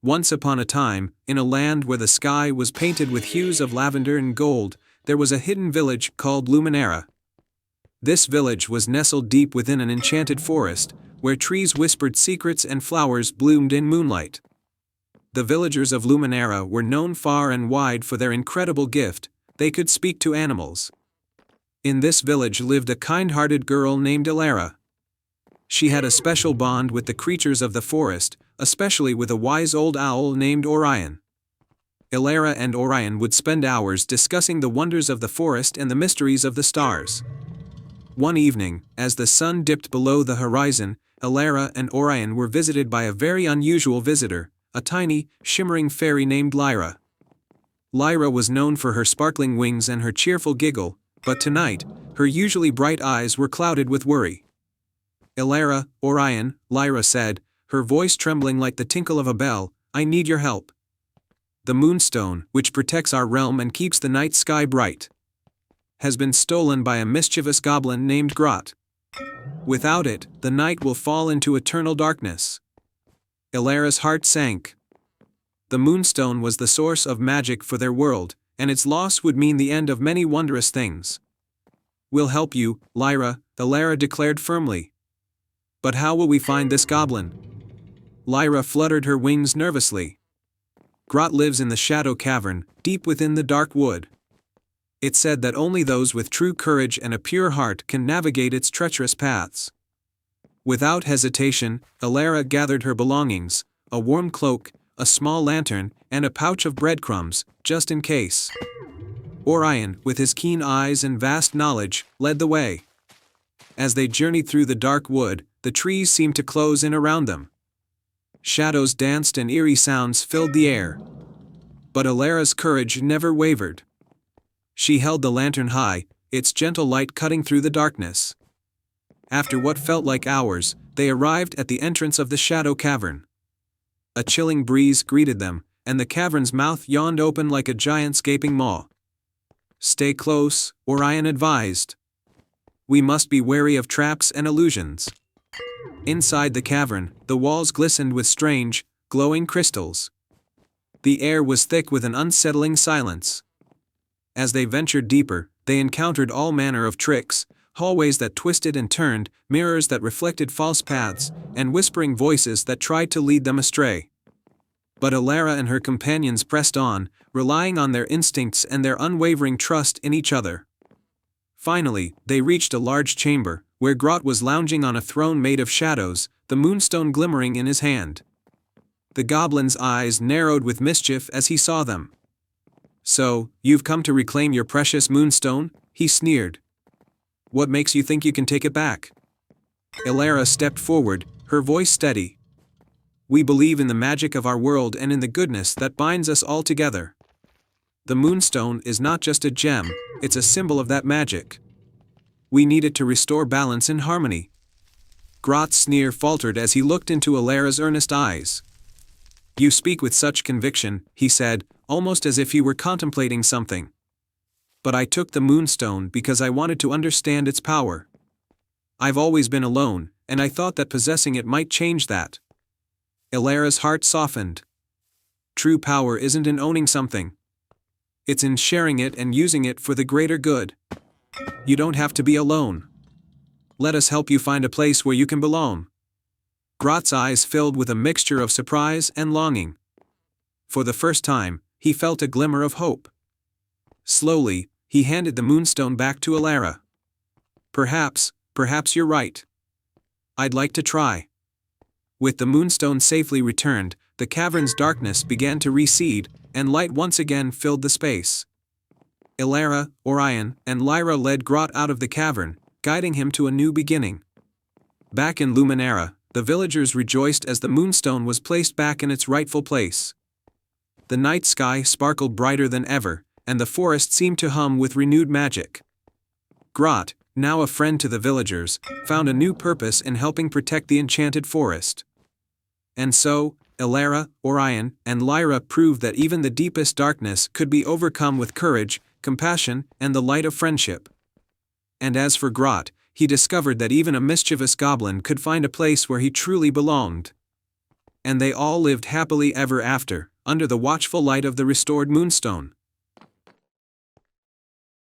Once upon a time, in a land where the sky was painted with hues of lavender and gold, there was a hidden village called Luminera. This village was nestled deep within an enchanted forest, where trees whispered secrets and flowers bloomed in moonlight. The villagers of Luminera were known far and wide for their incredible gift: they could speak to animals. In this village lived a kind-hearted girl named Elara. She had a special bond with the creatures of the forest, especially with a wise old owl named Orion. Elara and Orion would spend hours discussing the wonders of the forest and the mysteries of the stars. One evening, as the sun dipped below the horizon, Elara and Orion were visited by a very unusual visitor, a tiny, shimmering fairy named Lyra. Lyra was known for her sparkling wings and her cheerful giggle, but tonight, her usually bright eyes were clouded with worry. "Elara, Orion," Lyra said, her voice trembling like the tinkle of a bell, "I need your help. The moonstone, which protects our realm and keeps the night sky bright, has been stolen by a mischievous goblin named Grot. Without it, the night will fall into eternal darkness." Elara's heart sank. The moonstone was the source of magic for their world, and its loss would mean the end of many wondrous things. "We'll help you, Lyra," Elara declared firmly. "But how will we find this goblin?" Lyra fluttered her wings nervously. "Grot lives in the Shadow Cavern, deep within the dark wood. It's said that only those with true courage and a pure heart can navigate its treacherous paths." Without hesitation, Elara gathered her belongings: a warm cloak, a small lantern, and a pouch of breadcrumbs, just in case. Orion, with his keen eyes and vast knowledge, led the way. As they journeyed through the dark wood, the trees seemed to close in around them. Shadows danced and eerie sounds filled the air. But Elara's courage never wavered. She held the lantern high, its gentle light cutting through the darkness. After what felt like hours, they arrived at the entrance of the Shadow Cavern. A chilling breeze greeted them, and the cavern's mouth yawned open like a giant's gaping maw. "Stay close," Orion advised. "We must be wary of traps and illusions." Inside the cavern, the walls glistened with strange, glowing crystals. The air was thick with an unsettling silence. As they ventured deeper, they encountered all manner of tricks: hallways that twisted and turned, mirrors that reflected false paths, and whispering voices that tried to lead them astray. But Elara and her companions pressed on, relying on their instincts and their unwavering trust in each other. Finally, they reached a large chamber, where Grot was lounging on a throne made of shadows, the moonstone glimmering in his hand. The goblin's eyes narrowed with mischief as he saw them. "So, you've come to reclaim your precious moonstone?" he sneered. "What makes you think you can take it back?" Elara stepped forward, her voice steady. "We believe in the magic of our world and in the goodness that binds us all together. The moonstone is not just a gem, it's a symbol of that magic. We need it to restore balance and harmony." Grot's sneer faltered as he looked into Elara's earnest eyes. "You speak with such conviction," he said, almost as if he were contemplating something. "But I took the moonstone because I wanted to understand its power. I've always been alone, and I thought that possessing it might change that." Elara's heart softened. True power isn't in owning something. It's in sharing it and using it for the greater good. You don't have to be alone. Let us help you find a place where you can belong." Grot's eyes filled with a mixture of surprise and longing. For the first time, he felt a glimmer of hope. Slowly, he handed the moonstone back to Elara. Perhaps you're right. I'd like to try." With the moonstone safely returned, the cavern's darkness began to recede, and light once again filled the space. Elara, Orion, and Lyra led Grot out of the cavern, guiding him to a new beginning. Back in Luminera, the villagers rejoiced as the moonstone was placed back in its rightful place. The night sky sparkled brighter than ever, and the forest seemed to hum with renewed magic. Grot, now a friend to the villagers, found a new purpose in helping protect the enchanted forest. And so, Elara, Orion, and Lyra proved that even the deepest darkness could be overcome with courage, compassion, and the light of friendship. And as for Grot, he discovered that even a mischievous goblin could find a place where he truly belonged. and they all lived happily ever after, under the watchful light of the restored moonstone.